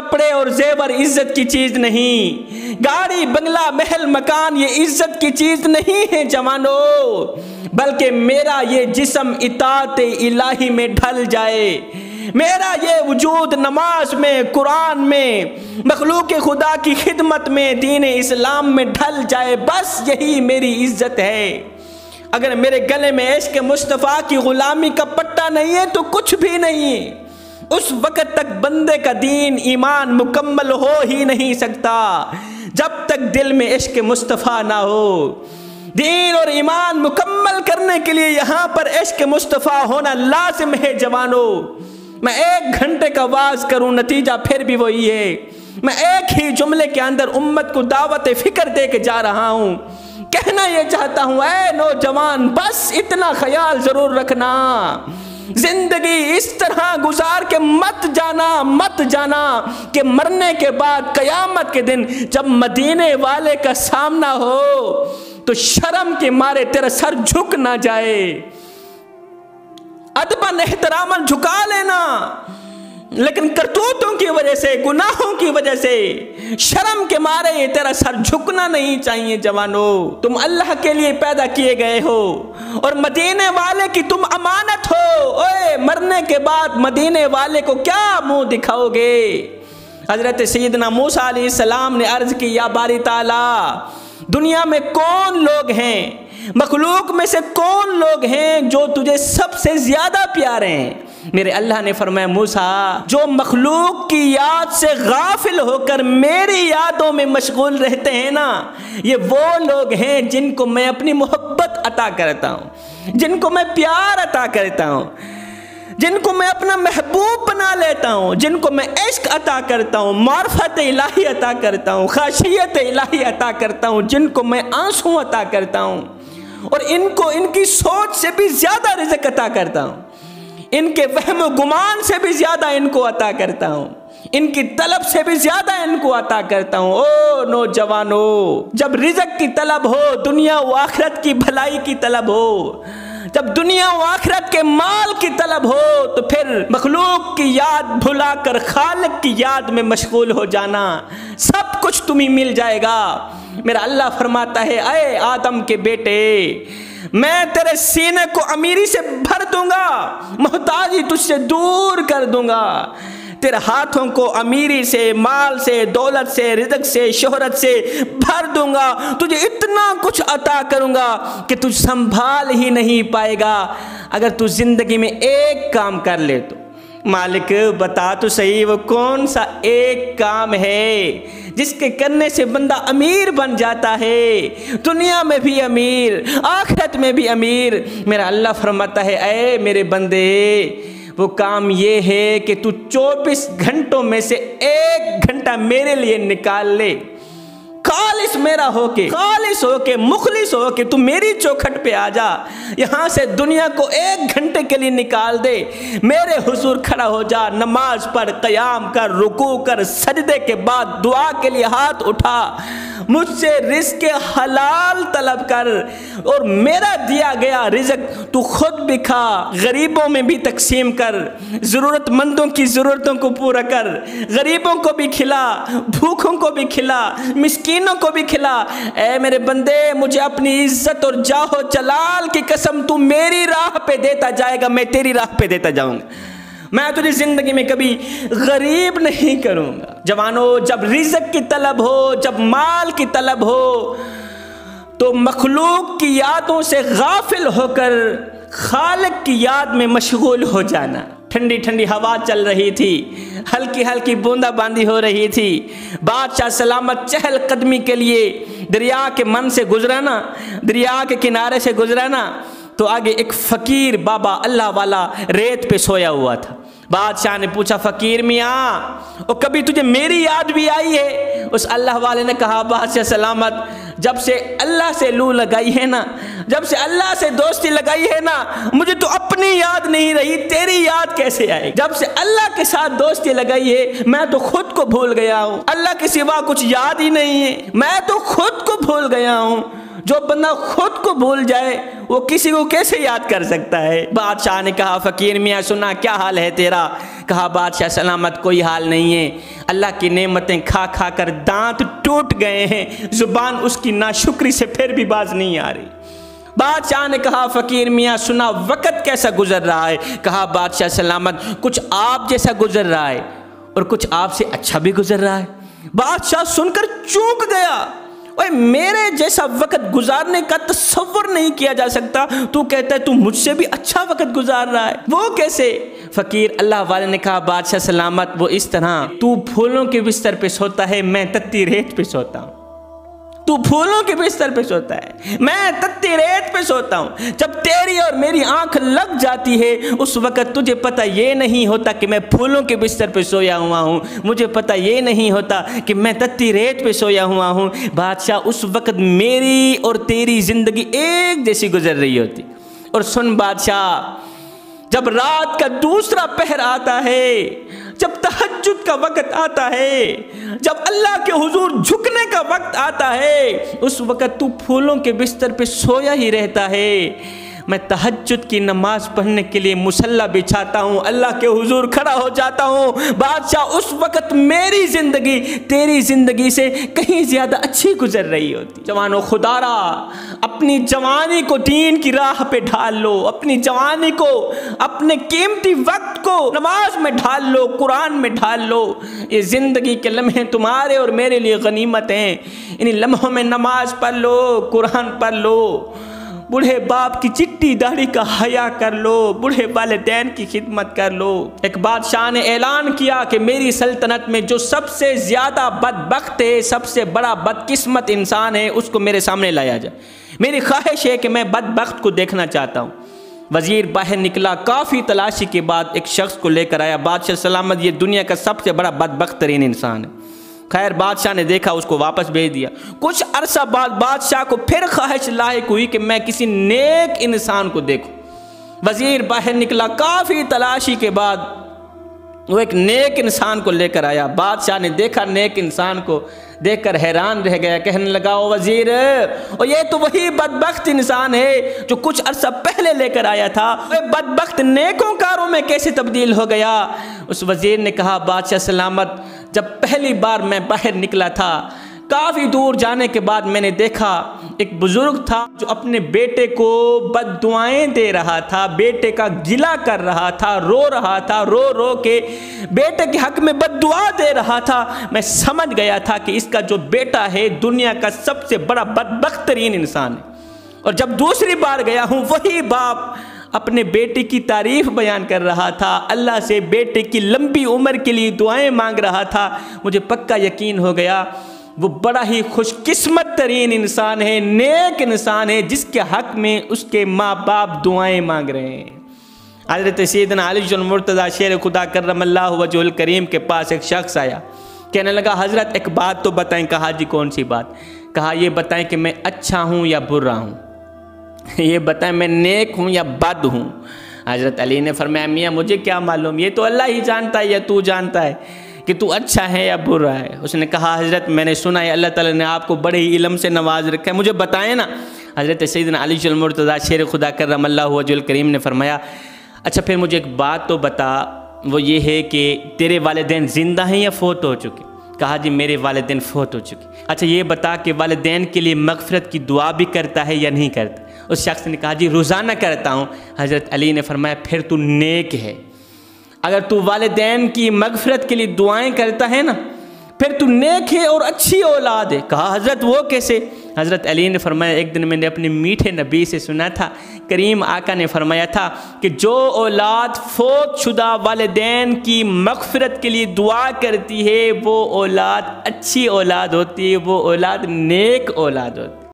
کپڑے اور زیور عزت کی چیز نہیں، گاڑی بنگلہ محل مکان یہ عزت کی چیز نہیں ہے جوانو، بلکہ میرا یہ جسم اطاعت الہی میں ڈھل جائے، میرا یہ وجود نماز میں، قرآن میں، مخلوق خدا کی خدمت میں، دین اسلام میں ڈھل جائے، بس یہی میری عزت ہے۔ اگر میرے گلے میں عشق مصطفیٰ کی غلامی کا پٹا نہیں ہے تو کچھ بھی نہیں۔ اس وقت تک بندے کا دین ایمان مکمل ہو ہی نہیں سکتا جب تک دل میں عشق مصطفیٰ نہ ہو۔ دین اور ایمان مکمل کرنے کے لیے یہاں پر عشق مصطفیٰ ہونا لازم ہے جوانو۔ میں 1 گھنٹے کا وعظ کروں نتیجہ پھر بھی وہی ہے۔ میں ایک ہی جملے کے اندر امت کو دعوت فکر دے کے جا رہا ہوں، کہنا یہ چاہتا ہوں اے نوجوان بس اتنا خیال ضرور رکھنا، زندگی اس طرح گزار کے مت جانا کہ مرنے کے بعد قیامت کے دن جب مدینے والے کا سامنا ہو تو شرم کے مارے تیرا سر جھک نہ جائے، ادباً احتراماً جھکا لینا، لیکن کرتوتوں کی وجہ سے، گناہوں کی وجہ سے، شرم کے مارے تیرا سر جھکنا نہیں چاہیے جوانو۔ تم اللہ کے لیے پیدا کیے گئے ہو اور مدینے والے کی تم امانت ہو، اوے مرنے کے بعد مدینے والے کو کیا منہ دکھاؤ گے؟ حضرت سیدنا موسیٰ علیہ السلام نے عرض کی یا باری تعالیٰ دنیا میں کون لوگ ہیں، مخلوق میں سے کون لوگ ہیں جو تجھے سب سے زیادہ پیارے ہیں؟ میرے اللہ نے فرمایا موسیٰ جو مخلوق کی یاد سے غافل ہو کر میری یادوں میں مشغول رہتے ہیں نا، یہ وہ لوگ ہیں جن کو میں اپنی محبت عطا کرتا ہوں، جن کو میں پیار عطا کرتا ہوں، جن کو میں اپنا محبوب بنا لیتا ہوں، جن کو میں عشق عطا کرتا ہوں، معرفت الہی عطا کرتا ہوں، خاشیت الہی عطا کرتا ہوں، جن کو میں آنسو عطا کرتا ہوں، اور ان کو ان کی سوچ سے بھی زیادہ رزق عطا کرتا ہوں، ان کے وہم و گمان سے بھی زیادہ ان کو عطا کرتا ہوں، ان کی طلب سے بھی زیادہ ان کو عطا کرتا ہوں۔ او نوجوانو جب رزق کی طلب ہو، دنیا و آخرت کی بھلائی کی طلب ہو، جب دنیا و آخرت کے مال کی طلب ہو تو پھر مخلوق کی یاد بھلا کر خالق کی یاد میں مشغول ہو جانا، سب کچھ تمہیں مل جائے گا۔ میرا اللہ فرماتا ہے اے آدم کے بیٹے میں تیرے سینے کو امیری سے بھر دوں گا، محتاجی تجھ سے دور کر دوں گا، تیرے ہاتھوں کو امیری سے، مال سے، دولت سے، رزق سے، شہرت سے بھر دوں گا، تجھے اتنا کچھ عطا کروں گا کہ تجھ سنبھال ہی نہیں پائے گا اگر تو زندگی میں ایک کام کر لے تو۔ مالک بتا تو صحیح وہ کون سا ایک کام ہے جس کے کرنے سے بندہ امیر بن جاتا ہے، دنیا میں بھی امیر، آخرت میں بھی امیر؟ میرا اللہ فرماتا ہے اے میرے بندے وہ کام یہ ہے کہ تو 24 گھنٹوں میں سے 1 گھنٹہ میرے لیے نکال لے، خالص میرا ہو کے، خالص ہو کے، مخلص ہو کے تو میری چوکھٹ پہ آ جا، یہاں سے دنیا کو 1 گھنٹے کے لیے نکال دے، میرے حضور کھڑا ہو جا، نماز پڑھ، قیام کر، رکوع کر، سجدے کے بعد دعا کے لیے ہاتھ اٹھا، مجھ سے رزق حلال طلب کر، اور میرا دیا گیا رزق تو خود بھی کھا، غریبوں میں بھی تقسیم کر، ضرورت مندوں کی ضرورتوں کو پورا کر، غریبوں کو بھی کھلا، بھوکوں کو بھی کھلا، مسکینوں کو بھی کھلا۔ اے میرے بندے مجھے اپنی عزت اور جاہ و جلال کی قسم تو میری راہ پہ دیتا جائے گا، میں تیری راہ پہ دیتا جاؤں گا، میں تجھے زندگی میں کبھی غریب نہیں کروں گا۔ جوانو جب رزق کی طلب ہو، جب مال کی طلب ہو تو مخلوق کی یادوں سے غافل ہو کر خالق کی یاد میں مشغول ہو جانا۔ ٹھنڈی ٹھنڈی ہوا چل رہی تھی، ہلکی ہلکی بوندا باندی ہو رہی تھی، بادشاہ سلامت چہل قدمی کے لیے دریا کے من سے گزرانا، دریا کے کنارے سے گزرانا، تو آگے ایک فقیر بابا اللہ والا ریت پہ سویا ہوا تھا۔ بادشاہ نے پوچھا فقیر میاں اور کبھی تجھے میری یاد بھی آئی ہے؟ اس اللہ والے نے کہا بادشاہ سلامت جب سے اللہ سے لو لگائی ہے نا، جب سے اللہ سے دوستی لگائی ہے نا، مجھے تو اپنی یاد نہیں رہی، تیری یاد کیسے آئے؟ جب سے اللہ کے ساتھ دوستی لگائی ہے میں تو خود کو بھول گیا ہوں، اللہ کے سوا کچھ یاد ہی نہیں ہے، میں تو خود کو بھول گیا ہوں۔ جو بندہ خود کو بھول جائے وہ کسی کو کیسے یاد کر سکتا ہے؟ بادشاہ نے کہا فقیر میاں سنا کیا حال ہے تیرا؟ کہا بادشاہ سلامت کوئی حال نہیں ہے، اللہ کی نعمتیں کھا کھا کر دانت ٹوٹ گئے ہیں، زبان اس کی ناشکری سے پھر بھی باز نہیں آ رہی۔ بادشاہ نے کہا فقیر میاں سنا وقت کیسا گزر رہا ہے؟ کہا بادشاہ سلامت کچھ آپ جیسا گزر رہا ہے اور کچھ آپ سے اچھا بھی گزر رہا ہے۔ بادشاہ سن کر چونک گیا، اوے میرے جیسا وقت گزارنے کا تصور نہیں کیا جا سکتا، تو کہتا ہے تو مجھ سے بھی اچھا وقت گزار رہا ہے، وہ کیسے؟ فقیر اللہ والے نے کہا بادشاہ سلامت وہ اس طرح، تو پھولوں کے بستر پہ سوتا ہے، میں تتی ریت پہ سوتا ہوں۔ تو پھولوں کے بستر پہ سوتا ہے، میں تتی ریت پہ سوتا ہوں۔ جب تیری اور میری آنکھ لگ جاتی ہے اس وقت تجھے پتہ یہ نہیں ہوتا کہ میں پھولوں کے بستر پہ سویا ہوا ہوں، مجھے پتہ یہ نہیں ہوتا کہ میں تتی ریت پہ سویا ہوا ہوں۔ بادشاہ اس وقت میری اور تیری زندگی ایک جیسی گزر رہی ہوتی۔ اور سن بادشاہ، جب رات کا دوسرا پہر آتا ہے، جب تہجد کا وقت آتا ہے، جب اللہ کے حضور جھکنے کا وقت آتا ہے، اس وقت تو پھولوں کے بستر پہ سویا ہی رہتا ہے۔ میں تہجد کی نماز پڑھنے کے لیے مصلی بچھاتا ہوں، اللہ کے حضور کھڑا ہو جاتا ہوں۔ بادشاہ اس وقت میری زندگی تیری زندگی سے کہیں زیادہ اچھی گزر رہی ہوتی۔ جوانو خدا را اپنی جوانی کو دین کی راہ پہ ڈھال لو، اپنی جوانی کو، اپنے قیمتی وقت کو نماز میں ڈھال لو، قرآن میں ڈھال لو۔ یہ زندگی کے لمحے تمہارے اور میرے لیے غنیمت ہیں، ان لمحوں میں نماز پڑھ لو، قرآن پڑھ لو، بوڑھے باپ کی چٹی داڑھی کا حیا کر لو، بوڑھے والدین کی خدمت کر لو۔ ایک بادشاہ نے اعلان کیا کہ میری سلطنت میں جو سب سے زیادہ بدبخت ہے، سب سے بڑا بدقسمت انسان ہے، اس کو میرے سامنے لایا جائے۔ میری خواہش ہے کہ میں بدبخت کو دیکھنا چاہتا ہوں۔ وزیر باہر نکلا، کافی تلاشی کے بعد ایک شخص کو لے کر آیا۔ بادشاہ سلامت یہ دنیا کا سب سے بڑا بدبخت ترین انسان ہے۔ خیر بادشاہ نے دیکھا، اس کو واپس بھیج دیا۔ کچھ عرصہ بعد بادشاہ کو پھر خواہش لاحق ہوئی کہ میں کسی نیک انسان کو دیکھوں۔ وزیر باہر نکلا، کافی تلاشی کے بعد وہ ایک نیک انسان کو لے کر آیا۔ بادشاہ نے دیکھا، نیک انسان کو دیکھ کر حیران رہ گیا، کہنے لگا او وزیر، اور یہ تو وہی بدبخت انسان ہے جو کچھ عرصہ پہلے لے کر آیا تھا، وہ بدبخت نیکوں کاروں میں کیسے تبدیل ہو گیا؟ اس وزیر نے کہا بادشاہ سلامت جب پہلی بار میں باہر نکلا تھا، کافی دور جانے کے بعد میں نے دیکھا ایک بزرگ تھا جو اپنے بیٹے کو بد دعائیں دے رہا تھا، بیٹے کا گلہ کر رہا تھا، رو رہا تھا، رو رو کے بیٹے کے حق میں بد دعا دے رہا تھا۔ میں سمجھ گیا تھا کہ اس کا جو بیٹا ہے دنیا کا سب سے بڑا بدبخت ترین انسان ہے۔ اور جب دوسری بار گیا ہوں، وہی باپ اپنے بیٹے کی تعریف بیان کر رہا تھا، اللہ سے بیٹے کی لمبی عمر کے لیے دعائیں مانگ رہا تھا۔ مجھے پکا یقین ہو گیا وہ بڑا ہی خوش قسمت ترین انسان ہے، نیک انسان ہے، جس کے حق میں اس کے ماں باپ دعائیں مانگ رہے ہیں۔ حضرت سیدنا علی المرتضیٰ شیر خدا کرم اللہ وجہ الکریم کے پاس ایک شخص آیا، کہنے لگا حضرت ایک بات تو بتائیں۔ کہا جی کون سی بات؟ کہا یہ بتائیں کہ میں اچھا ہوں یا برا ہوں، یہ بتائیں میں نیک ہوں یا بد ہوں۔ حضرت علی نے فرمایا میاں مجھے کیا معلوم، یہ تو اللہ ہی جانتا ہے یا تو جانتا ہے کہ تو اچھا ہے یا برا ہے۔ اس نے کہا حضرت میں نے سنا ہے اللہ تعالیٰ نے آپ کو بڑے ہی علم سے نواز رکھا ہے، مجھے بتائیں نا۔ حضرت سیدنا علی المرتضیٰ شیر خدا کرم اللہ وجہ الکریم نے فرمایا اچھا پھر مجھے ایک بات تو بتا، وہ یہ ہے کہ تیرے والدین زندہ ہیں یا فوت ہو چکے؟ کہا جی میرے والدین فوت ہو چکے۔ اچھا یہ بتا کہ والدین کے لیے مغفرت کی دعا بھی کرتا ہے یا نہیں کرتا؟ اس شخص نے کہا جی روزانہ کرتا ہوں۔ حضرت علی نے فرمایا پھر تو نیک ہے، اگر تو والدین کی مغفرت کے لیے دعائیں کرتا ہے نا پھر تو نیک ہے اور اچھی اولاد ہے۔ کہا حضرت وہ کیسے؟ حضرت علی نے فرمایا ایک دن میں نے اپنے میٹھے نبی سے سنا تھا، کریم آقا نے فرمایا تھا کہ جو اولاد فوت شدہ والدین کی مغفرت کے لیے دعا کرتی ہے وہ اولاد اچھی اولاد ہوتی ہے، وہ اولاد نیک اولاد ہوتی ہے۔